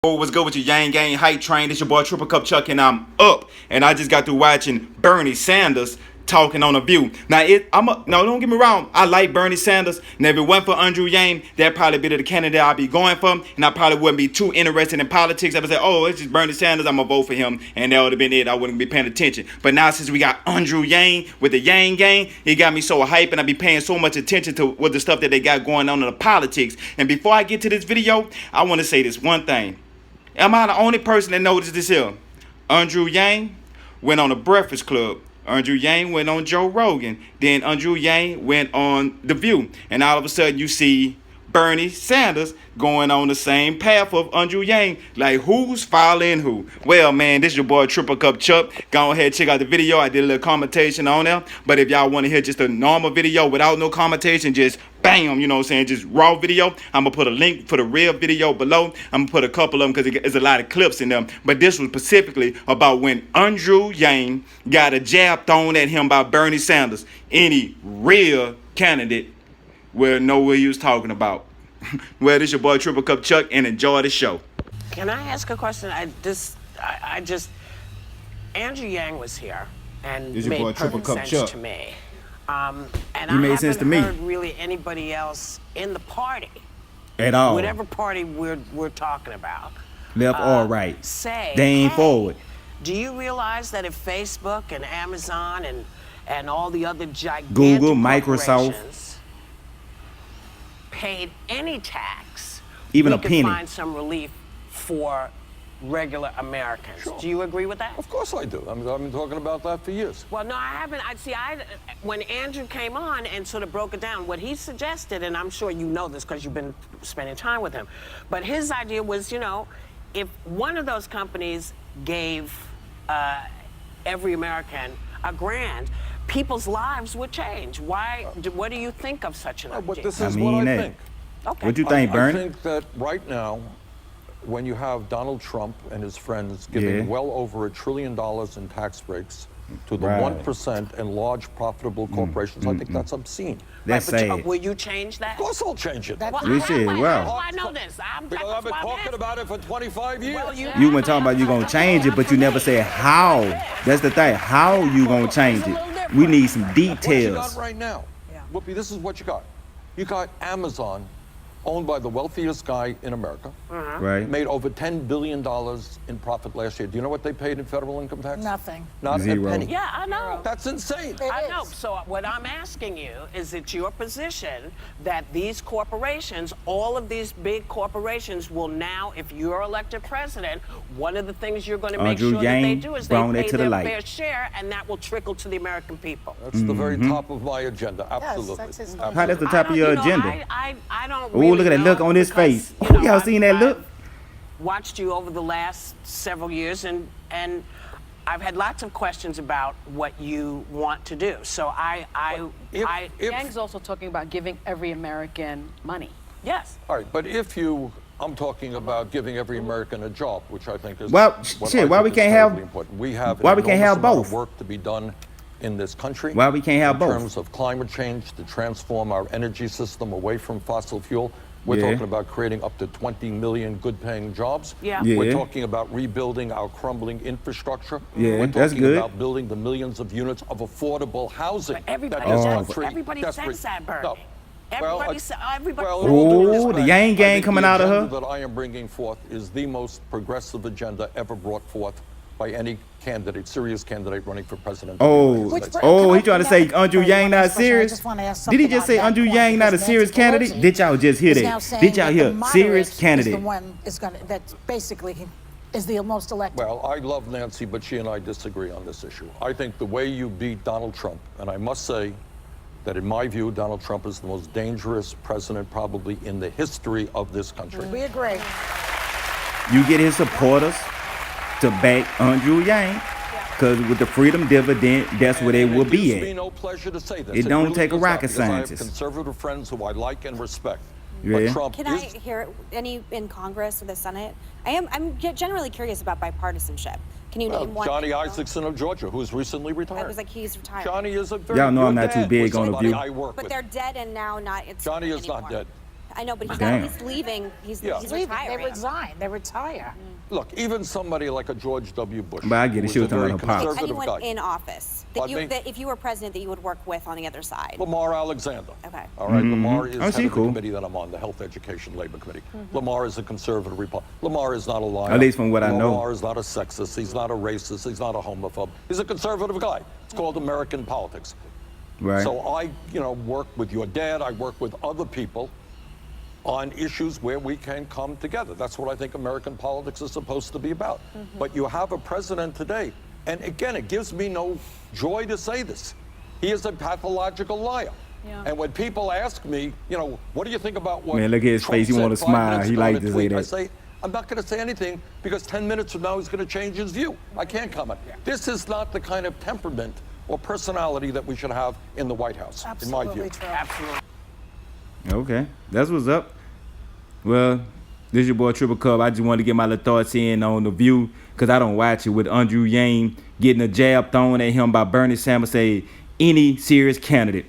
Oh, what's good with you, YangGang hype train? It's your boy Triple Cup Chuck, and I'm up. And I just got through watching Bernie Sanders talking on The View. Now, no, don't get me wrong. I like Bernie Sanders. Now, if it went for Andrew Yang, that'd probably be the candidate I'd be going for. And I probably wouldn't be too interested in politics. I would say, oh, it's just Bernie Sanders. I'm going to vote for him. And that would have been it. I wouldn't be paying attention. But now, since we got Andrew Yang with the YangGang, it got me so hype. And I be paying so much attention to what the stuff that they got going on in the politics. And before I get to this video, I want to say this one thing. Am I the only person that noticed this here? Andrew Yang went on the Breakfast Club. Andrew Yang went on Joe Rogan. Then Andrew Yang went on The View. And all of a sudden you see Bernie Sanders going on the same path of Andrew Yang. Like, who's following who? Well, man, this is your boy Triple Cup Chuck. Go ahead, check out the video. I did a little commentation on there. But if y'all want to hear just a normal video without no commentation, just bam, you know what I'm saying, just raw video, I'm going to put a link for the real video below. I'm going to put a couple of them because there's a lot of clips in them. But this was specifically about when Andrew Yang got a jab thrown at him by Bernie Sanders. Any real candidate will know what he was talking about. Well, this your boy Triple Cup Chuck, and enjoy the show. Can I ask a question? Andrew Yang was here and made perfect sense to me. And I haven't heard really anybody else in the party at all, whatever party we're talking about, left or right, say they ain't forward. Do you realize that if Facebook and Amazon and all the other gigantic Google, Microsoft paid any tax, even we a penny, could find some relief for regular Americans? Sure. Do you agree with that? Of course I do. I've been talking about that for years. Well, no, I haven't. When Andrew came on and sort of broke it down, what he suggested, and I'm sure you know this because you've been spending time with him, but his idea was, you know, if one of those companies gave every American $1,000, people's lives would change. What do you think of such an idea? This is what I think. Okay. What do you think, Bernie? I think that right now, when you have Donald Trump and his friends giving well over $1 trillion in tax breaks to the 1% and large profitable corporations, I think that's obscene. That's sad. Will you change that? Of course I'll change it. I know this. Because I've been talking about it for 25 years. Well, you been talking about you gonna change it, but you never said how. That's the thing. How you gonna change it? We need some details. What you got right now, Whoopi, this is what you got. You got Amazon, owned by the wealthiest guy in America, right? Made over $10 billion in profit last year. Do you know what they paid in federal income tax? Nothing. Not Zero. a penny. Yeah, I know. That's insane. I know. So what I'm asking you is it your position that these corporations, all of these big corporations will now, if you're elected president, one of the things you're going to make sure that they do is they pay their fair share, and that will trickle to the American people. That's the very top of my agenda. Absolutely. Yes, that's How that's the top of your agenda? I don't really look at that look on his face. Y'all seen that look? Watched you over the last several years, and I've had lots of questions about what you want to do. So Yang's also talking about giving every American money. Yes. All right, but I'm talking about giving every American a job, which I think is why we can't have important. We have why we can't have both work to be done in this country. Why we can't have both? In terms of climate change, to transform our energy system away from fossil fuel. We're talking about creating up to 20 million good-paying jobs. We're talking about rebuilding our crumbling infrastructure. We're talking about building the millions of units of affordable housing. But everybody says that, Bernie. No. Everybody says. The YangGang coming out of her. The agenda that I am bringing forth is the most progressive agenda ever brought forth by any candidate, serious candidate running for president. He trying to say Andrew Yang not serious? Did he just say Andrew Yang not a serious candidate? Did y'all just hear that? Did y'all hear serious candidate? The one that basically is the most elected. Well, I love Nancy, but she and I disagree on this issue. I think the way you beat Donald Trump, and I must say that in my view, Donald Trump is the most dangerous president probably in the history of this country. We agree. You get his supporters to back Andrew Yang, because with the freedom dividend, that's where they will be at. It gives me no pleasure to say this. It don't really take a rocket scientist. I have conservative friends who I like and respect. Yeah. But Trump Can I hear any in Congress or the Senate? I'm generally curious about bipartisanship. Can you name one? Johnny Isakson of Georgia, who's recently retired. I was like, he's retired. Johnny is a very Y'all know I'm not good too big on The View. I work but with. they're dead and now not. Johnny is not dead. I know, but he's leaving. He's leaving. retiring. They resign. They retire. Look, even somebody like a George W. Bush. But I get it. She was talking about Like anyone in office that if you were president that you would work with on the other side. Lamar Alexander. Okay. All right. Lamar is head of the cool. committee that I'm on, the Health Education Labor Committee. Lamar is a conservative Republican. Lamar is not a liar. At least from what I know. Lamar is not a sexist. He's not a racist. He's not a homophobe. He's a conservative guy. It's called American politics. Right. So I, work with your dad. I work with other people on issues where we can come together. That's what I think American politics is supposed to be about. But you have a president today, and again, it gives me no joy to say this. He is a pathological liar. Yeah. And when people ask me, what do you think about what Man, look at his Trump face. He want to smile. He like to say that. I say, I'm not going to say anything because 10 minutes from now he's going to change his view. I can't comment. This is not the kind of temperament or personality that we should have in the White House, in my view. True. Absolutely. Okay, that's what's up. Well, this is your boy Triple Cup. I just wanted to get my little thoughts in on The View because I don't watch it, with Andrew Yang getting a jab thrown at him by Bernie Sanders, say any serious candidate.